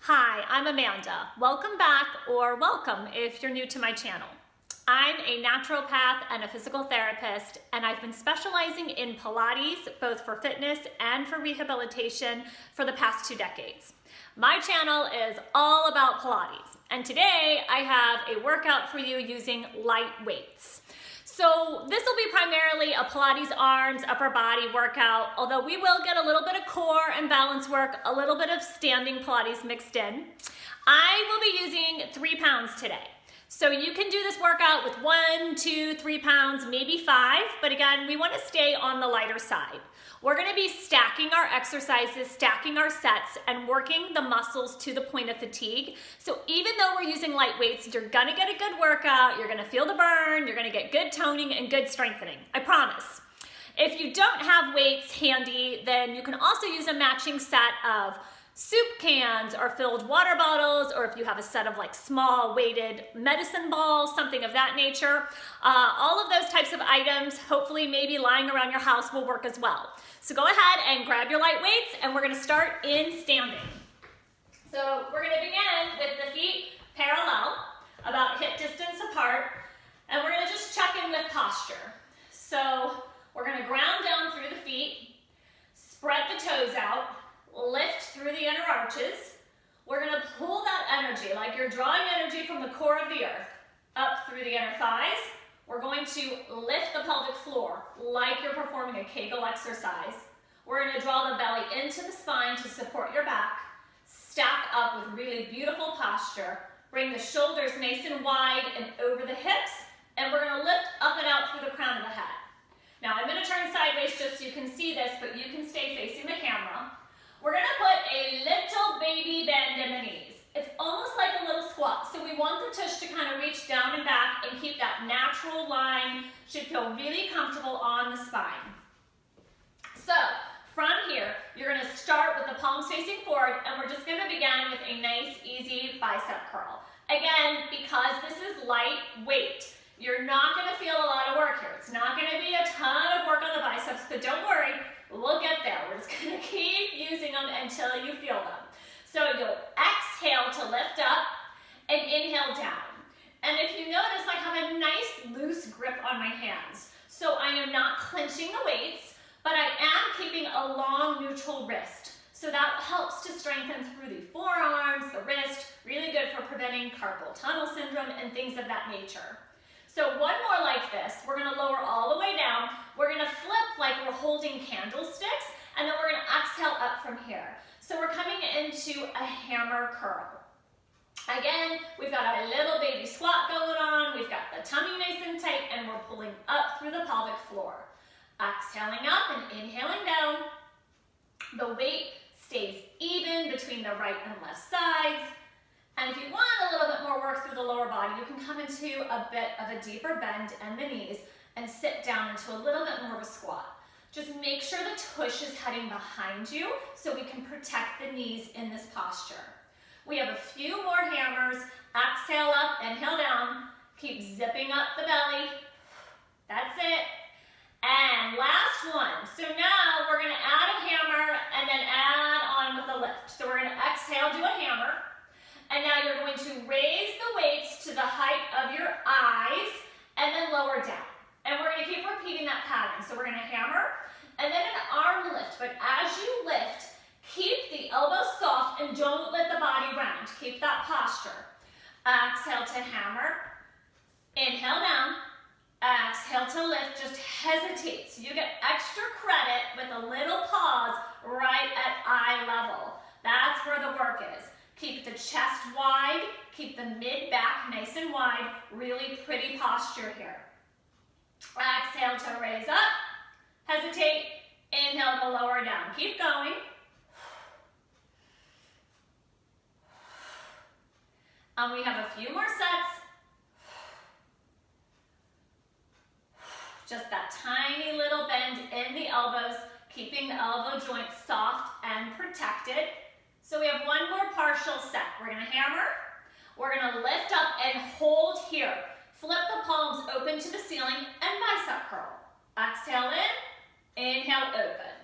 Hi, I'm Amanda. Welcome back, or welcome if you're new to my channel. I'm a naturopath and a physical therapist, and I've been specializing in Pilates, both for fitness and for rehabilitation, for the past 2 decades. My channel is all about Pilates, and today I have a workout for you using light weights. So this will be primarily a Pilates arms, upper body workout, although we will get a little bit of core and balance work, a little bit of standing Pilates mixed in. I will be using 3 pounds today. So you can do this workout with 1, 2, 3 pounds, maybe 5, but again, we want to stay on the lighter side. We're going to be stacking our exercises, stacking our sets, and working the muscles to the point of fatigue. So even though we're using light weights, you're going to get a good workout, you're going to feel the burn, you're going to get good toning and good strengthening. I promise. If you don't have weights handy, then you can also use a matching set of soup cans or filled water bottles, or if you have a set of like small weighted medicine balls, something of that nature. All of those types of items, hopefully maybe lying around your house, will work as well. So go ahead and grab your light weights, and we're going to start in standing. So we're going to begin with the feet parallel, about hip distance apart, and we're going to just check in with posture. So we're going to ground down through the feet, spread the toes out, lift through the inner arches. We're going to pull that energy, like you're drawing energy from the core of the earth, up through the inner thighs. We're going to lift the pelvic floor like you're performing a Kegel exercise. We're going to draw the belly into the spine to support your back. Stack up with really beautiful posture. Bring the shoulders nice and wide and over the hips, and we're going to lift up and out through the crown of the head. Now I'm going to turn sideways just so you can see this, but you can stay facing the camera. We're going to put a little baby bend in the knees. It's almost like a little squat, so we want the tush to kind of reach down and back and keep that natural line. Should feel really comfortable on the spine. So from here, you're going to start with the palms facing forward, and we're just going to begin with a nice, easy bicep curl. Again, because this is light weight, you're not going to feel a lot of work here. It's not going to be a ton of work on the biceps, but don't worry, we'll get there. We're just going to keep using them until you feel them. So you'll exhale to lift up and inhale down. And if you notice, I have a nice loose grip on my hands. So I am not clenching the weights, but I am keeping a long neutral wrist. So that helps to strengthen through the forearms, the wrist, really good for preventing carpal tunnel syndrome and things of that nature. So one more like this. We're going to lower all the way down. We're going to flip like we're holding candlesticks, and then we're going to exhale up from here. So we're coming into a hammer curl. Again, we've got our little baby squat going on. We've got the tummy nice and tight, and we're pulling up through the pelvic floor. Exhaling up and inhaling down. The weight stays even between the right and left sides. And if you want a little bit more work through the lower body, you can come into a bit of a deeper bend in the knees and sit down into a little bit more of a squat. Just make sure the tush is heading behind you so we can protect the knees in this posture. We have a few more hammers. Exhale up, inhale down. Keep zipping up the belly. That's it. And last one. So now we're going to add a hammer and then add on with a lift. So we're going to exhale, do a hammer. And now you're going to raise the weights to the height of your eyes and then lower down. And we're going to keep repeating that pattern. So we're going to hammer and then an arm lift. But as you lift, keep the elbows soft and don't let the body round. Keep that posture. Exhale to hammer. Inhale down. Exhale to lift. Just hesitate. So you get extra credit with a little pause right at eye level. That's where the work is. Keep the chest wide, keep the mid-back nice and wide, really pretty posture here. Exhale to raise up, hesitate, inhale to lower down. Keep going. And we have a few more sets. Just that tiny little bend in the elbows, keeping the elbow joints soft and protected. So we have one more partial set. We're going to hammer. We're going to lift up and hold here. Flip the palms open to the ceiling and bicep curl. Exhale in, inhale open.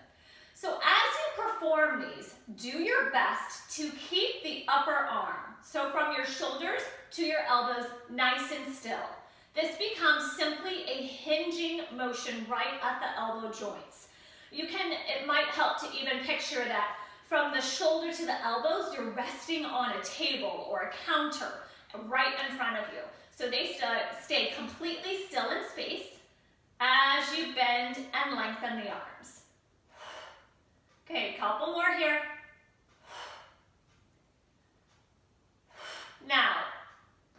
So as you perform these, do your best to keep the upper arm, so from your shoulders to your elbows, nice and still. This becomes simply a hinging motion right at the elbow joints. It might help to even picture that from the shoulder to the elbows, you're resting on a table or a counter right in front of you. So they stay completely still in space as you bend and lengthen the arms. Okay, a couple more here. Now,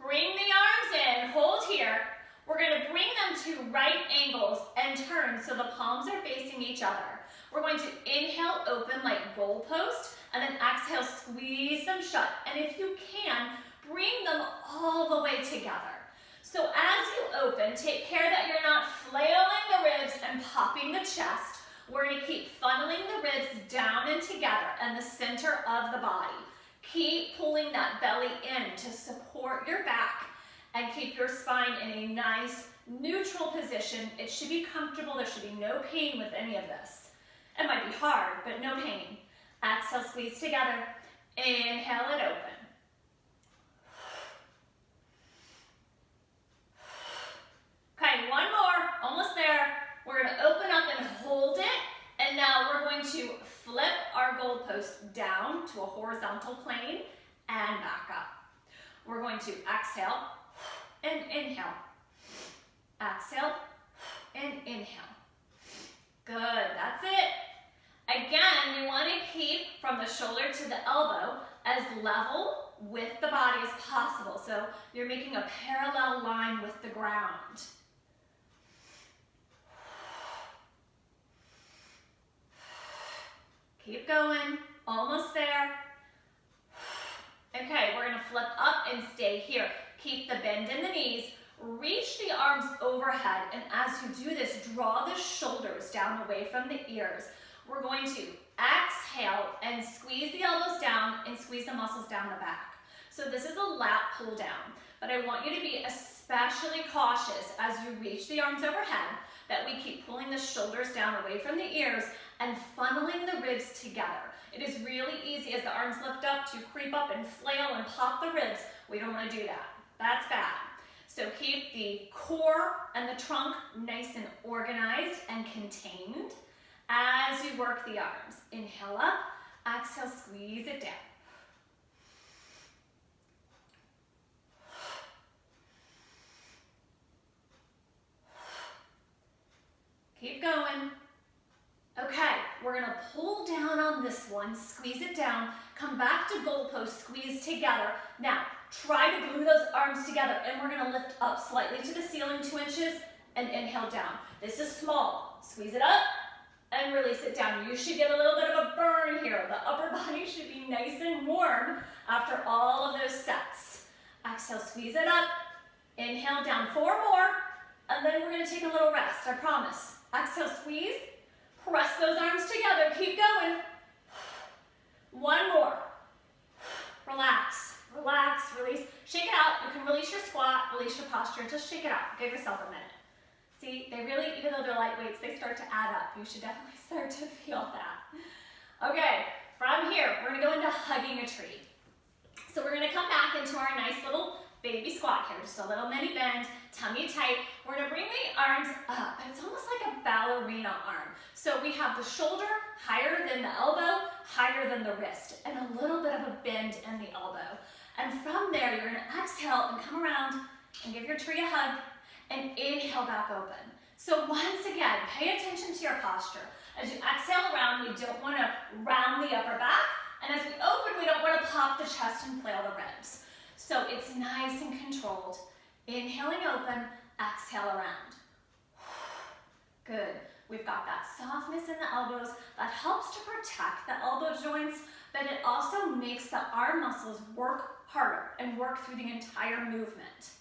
bring the arms in, hold here. We're going to bring them to right angles and turn so the palms are facing each other. We're going to inhale, open like goalpost, and then exhale, squeeze them shut. And if you can, bring them all the way together. So as you open, take care that you're not flailing the ribs and popping the chest. We're going to keep funneling the ribs down and together and the center of the body. Keep pulling that belly in to support your back and keep your spine in a nice neutral position. It should be comfortable. There should be no pain with any of this. It might be hard, but no pain. Exhale, squeeze together. Inhale and open. Okay, one more, almost there. We're going to open up and hold it. And now we're going to flip our goalpost down to a horizontal plane and back up. We're going to exhale and inhale. Exhale and inhale. Good, that's it. Again, we want to keep from the shoulder to the elbow as level with the body as possible. So you're making a parallel line with the ground. Keep going, almost there. Okay, we're gonna flip up and stay here. Keep the bend in the knees, reach the arms overhead, and as you do this, draw the shoulders down away from the ears. We're going to exhale and squeeze the elbows down and squeeze the muscles down the back. So this is a lat pull down, but I want you to be especially cautious as you reach the arms overhead that we keep pulling the shoulders down away from the ears and funneling the ribs together. It is really easy as the arms lift up to creep up and flail and pop the ribs. We don't want to do that. That's bad. So keep the core and the trunk nice and organized and contained as you work the arms. Inhale up, exhale, squeeze it down. Keep going. Okay, we're gonna pull down on this one, squeeze it down, come back to goalpost, squeeze together. Now, try to glue those arms together and we're gonna lift up slightly to the ceiling 2 inches and inhale down. This is small. Squeeze it up and release it down. You should get a little bit of a burn here. The upper body should be nice and warm after all of those sets. Exhale, squeeze it up. Inhale down, 4 more, and then we're gonna take a little rest, I promise. Exhale, squeeze. Press those arms together. Keep going. 1 more. Relax, relax, release. Shake it out. You can release your squat, release your posture. Just shake it out. Give yourself a minute. See, they really, even though they're light weights, they start to add up. You should definitely start to feel that. Okay, from here, we're gonna go into hugging a tree. So we're gonna come back into our nice little baby squat here. Just a little mini bend, tummy tight. We're gonna bring the arms up. It's almost like a ballerina arm. So we have the shoulder higher than the elbow, higher than the wrist, and a little bit of a bend in the elbow. And from there, you're gonna exhale and come around and give your tree a hug and inhale back open. So once again, pay attention to your posture. As you exhale around, we don't wanna round the upper back. And as we open, we don't wanna pop the chest and flail the ribs. So it's nice and controlled. Inhaling open, exhale around. Good. We've got that softness in the elbows that helps to protect the elbow joints, but it also makes the arm muscles work harder and work through the entire movement.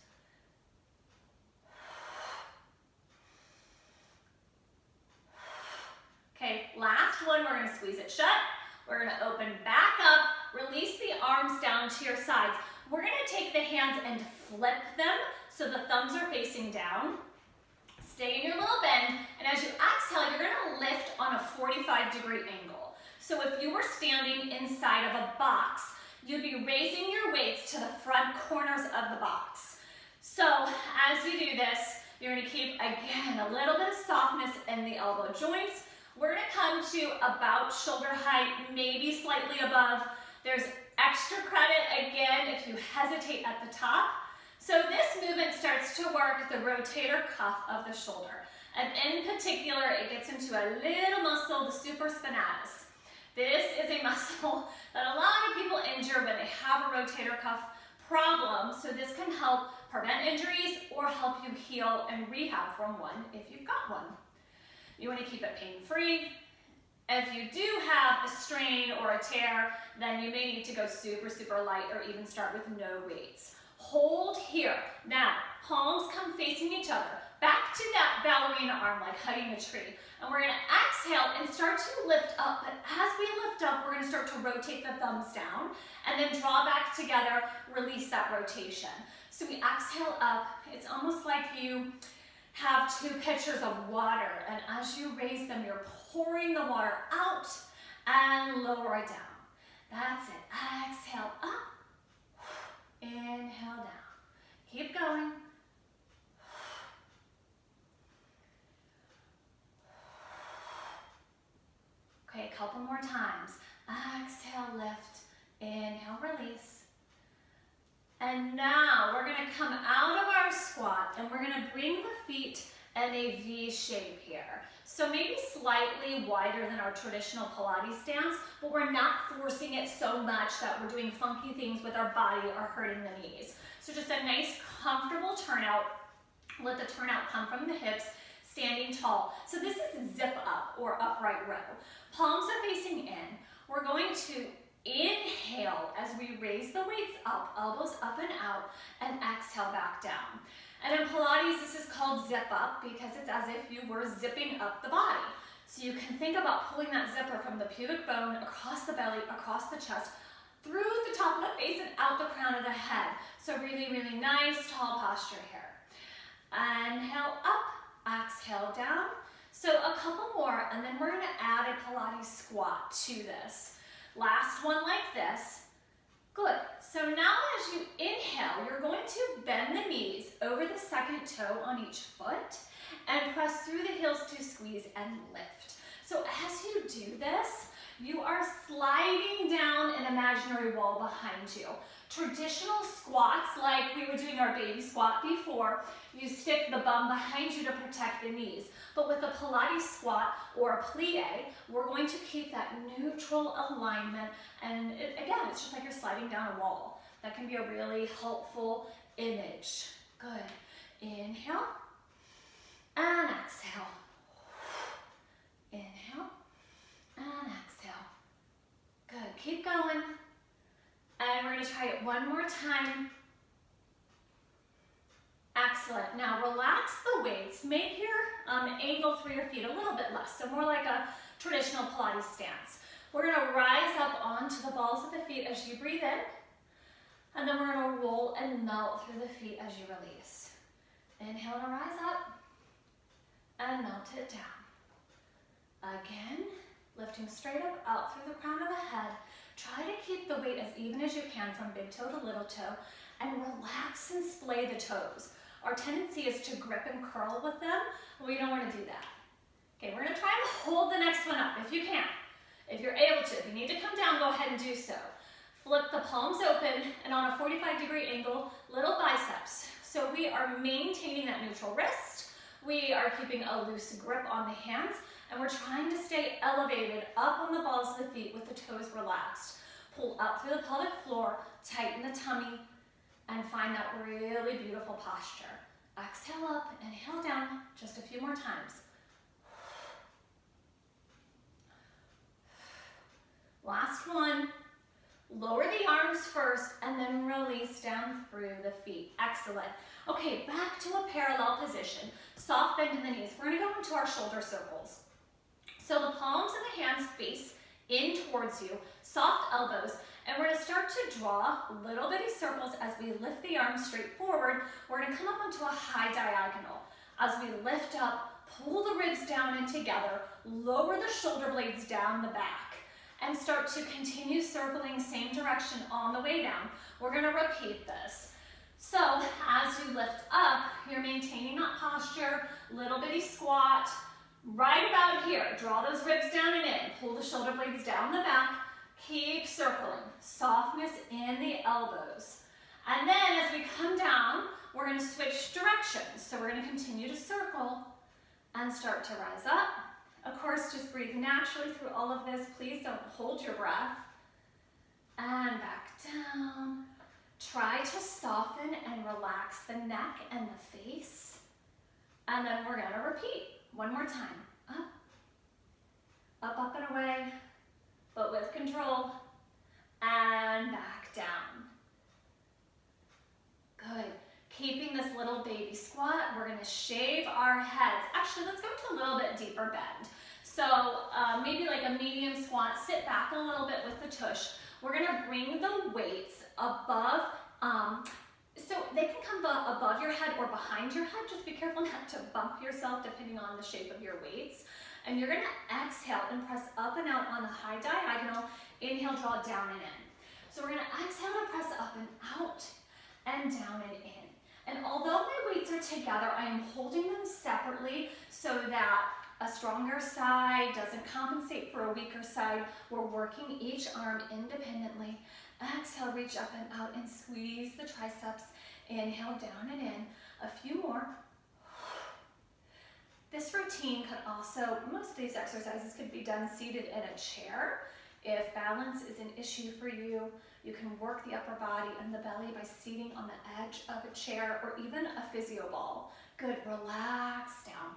Okay, last one, we're gonna squeeze it shut. We're gonna open back up, release the arms down to your sides. We're gonna take the hands and flip them so the thumbs are facing down. Stay in your little bend, and as you exhale, you're gonna lift on a 45-degree angle. So if you were standing inside of a box, you'd be raising your weights to the front corners of the box. So as you do this, you're gonna keep, again, a little bit of softness in the elbow joints. We're gonna come to about shoulder height, maybe slightly above. There's extra credit, again, if you hesitate at the top. So this movement starts to work the rotator cuff of the shoulder. And in particular, it gets into a little muscle, the supraspinatus. This is a muscle that a lot of people injure when they have a rotator cuff problem. So this can help prevent injuries or help you heal and rehab from one if you've got one. You want to keep it pain-free. If you do have a strain or a tear, then you may need to go super, super light or even start with no weights. Hold here. Now, palms come facing each other. Back to that ballerina arm, like hugging a tree. And we're gonna exhale and start to lift up. But as we lift up, we're gonna start to rotate the thumbs down and then draw back together, release that rotation. So we exhale up. It's almost like you have 2 pitchers of water. And as you raise them, you're pouring the water out and lower it down. That's it. Exhale up. Inhale down. Keep going. Okay, a couple more times. Exhale, lift. Inhale, release. And now we're gonna come out of our squat and we're gonna bring the feet in a V shape here. So maybe slightly wider than our traditional Pilates stance, but we're not forcing it so much that we're doing funky things with our body or hurting the knees. So just a nice, comfortable turnout. Let the turnout come from the hips, standing tall. So this is zip up or upright row. Palms are facing in. We're going to inhale as we raise the weights up, elbows up and out, and exhale back down. And in Pilates, this is called zip up because it's as if you were zipping up the body. So you can think about pulling that zipper from the pubic bone across the belly, across the chest, through the top of the face and out the crown of the head. So really, really nice, tall posture here. Inhale up, exhale down. So a couple more, and then we're gonna add a Pilates squat to this. Last one like this. Good. So now as you inhale, you're going to bend the knees over the second toe on each foot and press through the heels to squeeze and lift. So as you do this, you are sliding down an imaginary wall behind you. Traditional squats, like we were doing our baby squat before, you stick the bum behind you to protect the knees. But with the Pilates squat or a plie, we're going to keep that neutral alignment. And again, it's just like you're sliding down a wall. That can be a really helpful image. Good. Inhale and exhale. Inhale and exhale. Good. Keep going. And we're going to try it one more time. Excellent. Now relax the weights. Make your angle through your feet a little bit less, so more like a traditional Pilates stance. We're going to rise up onto the balls of the feet as you breathe in, and then we're going to roll and melt through the feet as you release. Inhale to rise up, and melt it down. Again, lifting straight up, out through the crown of the head. Try to keep the weight as even as you can from big toe to little toe, and relax and splay the toes. Our tendency is to grip and curl with them. We don't want to do that. Okay, we're going to try and hold the next one up if you can. If you're able to. If you need to come down, go ahead and do so. Flip the palms open and on a 45-degree angle, little biceps. So we are maintaining that neutral wrist. We are keeping a loose grip on the hands, and we're trying to stay elevated up on the balls of the feet with the toes relaxed. Pull up through the pelvic floor, tighten the tummy, and find that really beautiful posture. Exhale up, inhale down, just a few more times. Last one. Lower the arms first and then release down through the feet. Excellent. Okay, back to a parallel position. Soft bend in the knees. We're going to go into our shoulder circles. So the palms of the hands face in towards you, soft elbows, and we're going to start to draw little bitty circles as we lift the arms straight forward. We're going to come up onto a high diagonal. As we lift up, pull the ribs down and together, lower the shoulder blades down the back. and start to continue circling same direction on the way down. We're gonna repeat this. So as you lift up, you're maintaining that posture, little bitty squat, right about here. Draw those ribs down and in, pull the shoulder blades down the back, keep circling, softness in the elbows. And then as we come down, we're gonna switch directions. So we're gonna continue to circle and start to rise up. Of course, just breathe naturally through all of this. Please don't hold your breath. And back down. Try to soften and relax the neck and the face. And then we're gonna repeat one more time. Up, up, up and away, but with control. And back down. Good. Keeping this little baby squat, we're gonna shave our heads. Actually, let's go to a little bit deeper bend. So maybe like a medium squat, sit back a little bit with the tush. We're gonna bring the weights above, so they can come above your head or behind your head. Just be careful not to bump yourself depending on the shape of your weights. And you're gonna exhale and press up and out on the high diagonal. Inhale, draw down and in. So we're gonna exhale to press up and out and down and in. And although my weights are together, I am holding them separately so that a stronger side doesn't compensate for a weaker side. We're working each arm independently. Exhale, reach up and out and squeeze the triceps. Inhale, down and in. A few more. This routine could also, most of these exercises could be done seated in a chair. If balance is an issue for you, you can work the upper body and the belly by seating on the edge of a chair or even a physio ball. Good, relax down.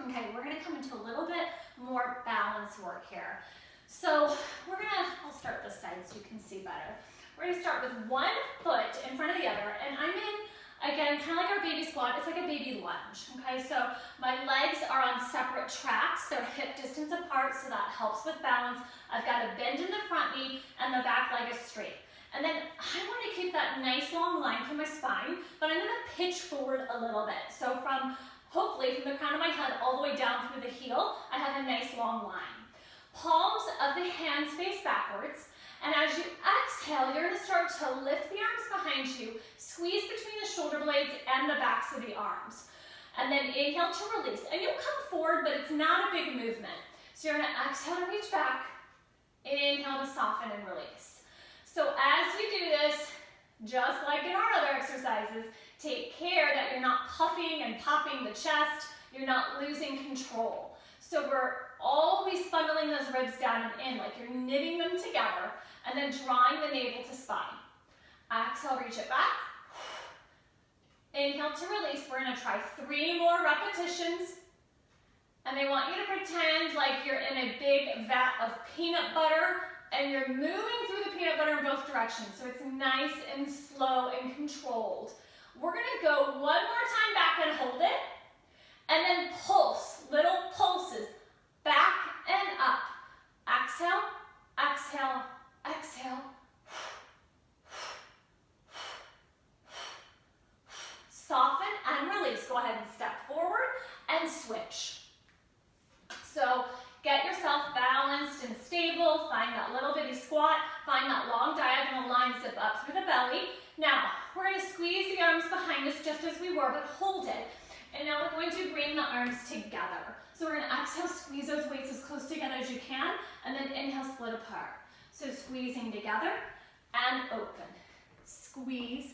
Okay, we're gonna come into a little bit more balance work here. So I'll start this side so you can see better. We're gonna start with one foot in front of the other, and I'm in, again, kind of like our baby squat. It's like a baby lunge, okay? So my legs are on separate tracks. They're hip distance apart, so that helps with balance. I've got a bend in the front knee, and the back leg is straight. And then I want to keep that nice long line through my spine, but I'm gonna pitch forward a little bit. So hopefully from the crown of my head all the way down through the heel, I have a nice long line. Palms of the hands face backwards. And as you exhale, you're gonna start to lift the arms behind you, squeeze between the shoulder blades and the backs of the arms. And then inhale to release. And you'll come forward, but it's not a big movement. So you're gonna exhale to reach back, inhale to soften and release. So as you do this, just like in our other exercises, take care that you're not puffing and popping the chest, you're not losing control. So we're always funneling those ribs down and in, like you're knitting them together, and then drawing the navel to spine. Exhale, reach it back. Inhale to release. We're gonna try 3 more repetitions. And I want you to pretend like you're in a big vat of peanut butter and you're moving through the peanut butter in both directions. So it's nice and slow and controlled. We're gonna go one more time back and hold it. And then pulse, little pulses, back and up. Exhale, exhale, exhale. Soften and release. Go ahead and step forward and switch. So get yourself balanced and stable. Find that little bitty squat. Find that long diagonal line, zip up through the belly. Now, we're going to squeeze the arms behind us just as we were, but hold it. And now we're going to bring the arms together. So we're going to exhale, squeeze those weights as close together as you can, and then inhale, split apart. So squeezing together and open. Squeeze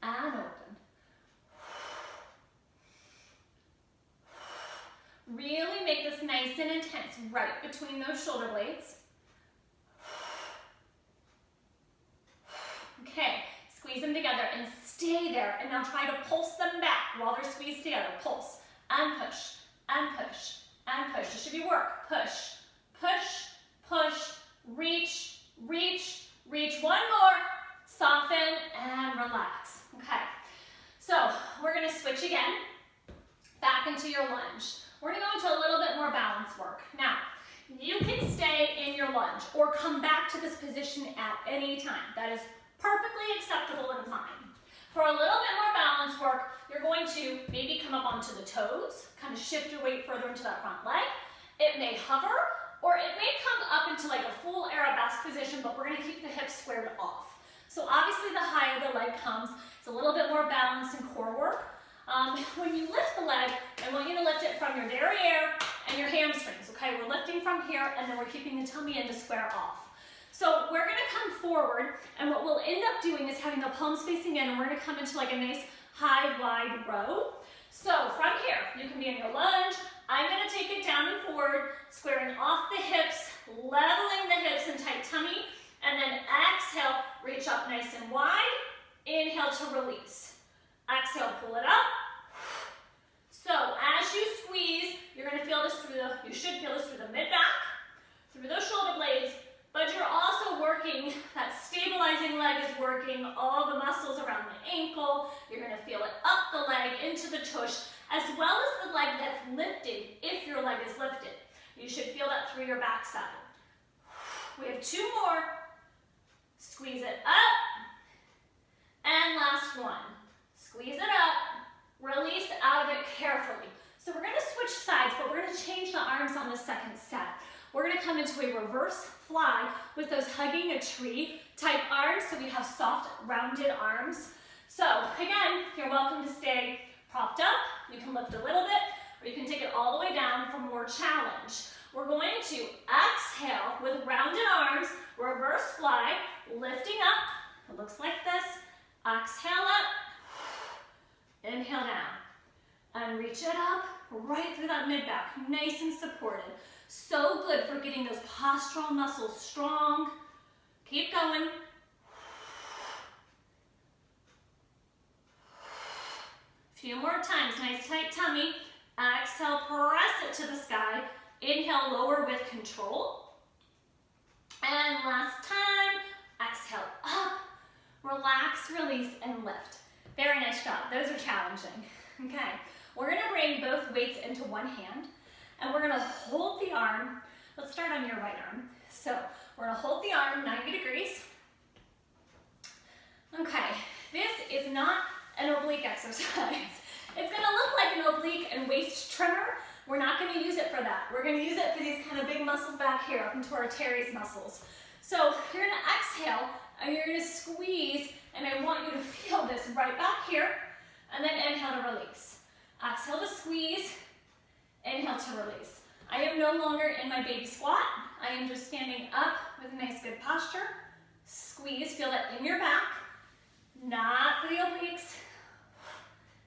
and open. Really make this nice and intense right between those shoulder blades. Okay, squeeze them together and stay there. And now try to pulse them back while they're squeezed together. Pulse and push and push and push. It should be work. Push, push, push, reach, reach, reach. One more. Soften and relax. Okay, so we're going to switch again back into your lunge. We're going to go into a little bit more balance work. Now, you can stay in your lunge or come back to this position at any time. That is perfectly acceptable and fine. For a little bit more balance work, you're going to maybe come up onto the toes, kind of shift your weight further into that front leg. It may hover, or it may come up into like a full arabesque position, but we're gonna keep the hips squared off. So obviously the higher the leg comes, it's a little bit more balance and core work. When you lift the leg, I want you to lift it from your derriere and your hamstrings, okay? We're lifting from here, and then we're keeping the tummy in to square off. So we're gonna come forward, and what we'll end up doing is having the palms facing in, and we're gonna come into like a nice high, wide row. So from here, you can be in your lunge. I'm gonna take it down and forward, squaring off the hips, leveling the hips and tight tummy, and then exhale, reach up nice and wide. Inhale to release. Exhale, pull it up. So as you squeeze, you're gonna feel this you should feel this through the mid-back, through those shoulder blades, but you're also working, that stabilizing leg is working all the muscles around the ankle. You're gonna feel it up the leg, into the tush, as well as the leg that's lifted, if your leg is lifted. You should feel that through your backside. We have 2 more. Squeeze it up. And last one. Squeeze it up. Release out of it carefully. So we're gonna switch sides, but we're gonna change the arms on the second set. We're gonna come into a reverse fly with those hugging a tree type arms, so we have soft, rounded arms. So again, you're welcome to stay propped up. You can lift a little bit, or you can take it all the way down for more challenge. We're going to exhale with rounded arms, reverse fly, lifting up. It looks like this. Exhale up, inhale down, and reach it up right through that mid-back, nice and supported. So good for getting those postural muscles strong. Keep going. Few more times, nice tight tummy. Exhale, press it to the sky. Inhale, lower with control. And last time, exhale up, relax, release, and lift. Very nice job. Those are challenging. Okay, we're gonna bring both weights into one hand, and we're gonna hold the arm. Let's start on your right arm. So we're gonna hold the arm 90 degrees. Okay, this is not an oblique exercise. It's gonna look like an oblique and waist trimmer. We're not gonna use it for that. We're gonna use it for these kind of big muscles back here, up into our teres muscles. So you're gonna exhale, and you're gonna squeeze, and I want you to feel this right back here, and then inhale to release. Exhale to squeeze, inhale to release. I am no longer in my baby squat. I am just standing up with a nice good posture. Squeeze, feel that in your back, not for the obliques.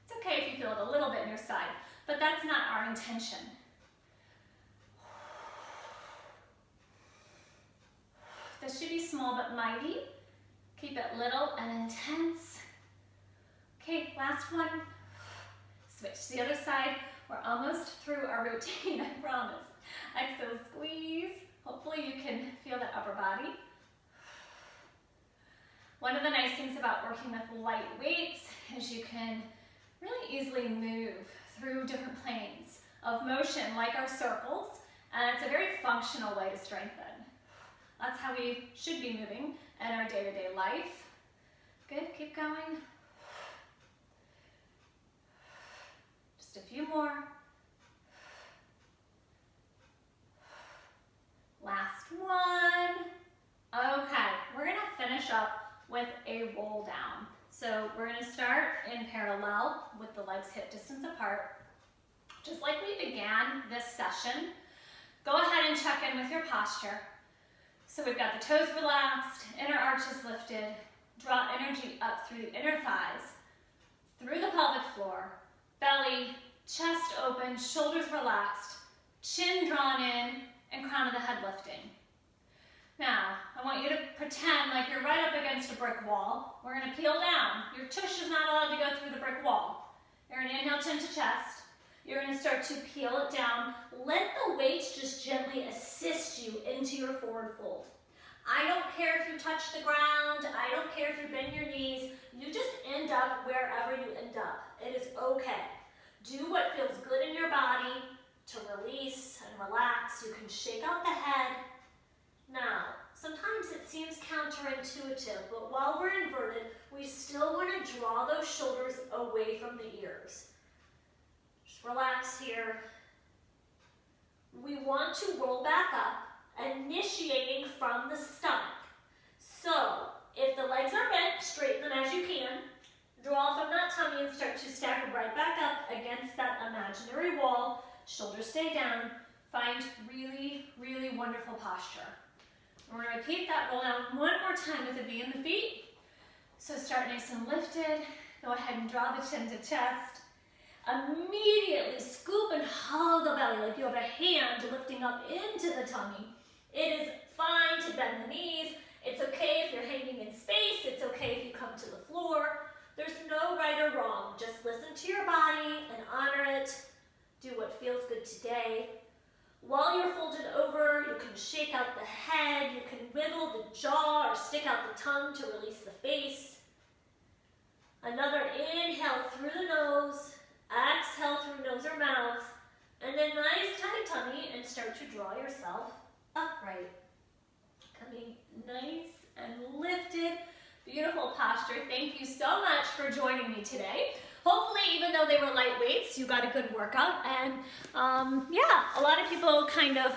It's okay if you feel it a little bit in your side, but that's not our intention. This should be small but mighty. Keep it little and intense. Okay, last one. Switch to the other side. We're almost through our routine, I promise. Exhale, squeeze. Hopefully you can feel that upper body. One of the nice things about working with light weights is you can really easily move through different planes of motion, like our circles, and it's a very functional way to strengthen. That's how we should be moving in our day-to-day life. Good, keep going. Just a few more. Last one. Okay, we're gonna finish up with a roll down. So we're gonna start in parallel with the legs hip distance apart. Just like we began this session, go ahead and check in with your posture. So we've got the toes relaxed, inner arches lifted, draw energy up through the inner thighs, through the pelvic floor, belly, chest open, shoulders relaxed, chin drawn in, and crown of the head lifting. Now, I want you to pretend like you're right up against a brick wall. We're gonna peel down. Your tush is not allowed to go through the brick wall. You're gonna inhale, chin to chest. You're gonna start to peel it down. Let the weights just gently assist you into your forward fold. I don't care if you touch the ground. I don't care if you bend your knees. You just end up wherever you end up. It is okay. Do what feels good in your body to release and relax. You can shake out the head. Now, sometimes it seems counterintuitive, but while we're inverted, we still want to draw those shoulders away from the ears. Just relax here. we want to roll back up, initiating from the stomach. So if the legs are bent, straighten them as you can. Draw from that tummy and start to stack right back up against that imaginary wall. Shoulders stay down. Find really, really wonderful posture. We're going to repeat that roll down one more time with a V in the feet. So start nice and lifted. Go ahead and draw the chin to chest. Immediately scoop and hollow the belly like you have a hand lifting up into the tummy. It is fine to bend the knees. It's okay if you're hanging in space. It's okay if you come to the floor. There's no right or wrong. Just listen to your body and honor it. Do what feels good today. While you're folded over, you can shake out the head. You can wiggle the jaw or stick out the tongue to release the face. Another inhale through the nose. Exhale through nose or mouth. And then nice tight tummy and start to draw yourself upright. Coming nice and lifted. Beautiful posture. Thank you so much for joining me today. Hopefully, even though they were light weights, you got a good workout. And yeah, a lot of people kind of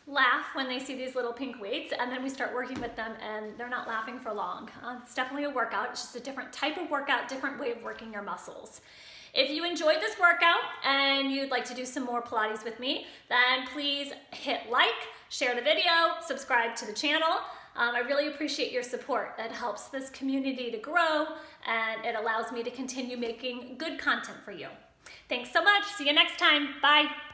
laugh when they see these little pink weights, and then we start working with them and they're not laughing for long. It's definitely a workout. It's just a different type of workout, different way of working your muscles. If you enjoyed this workout and you'd like to do some more Pilates with me, then please hit like, share the video, subscribe to the channel. I really appreciate your support. It helps this community to grow and it allows me to continue making good content for you. Thanks so much. See you next time. Bye.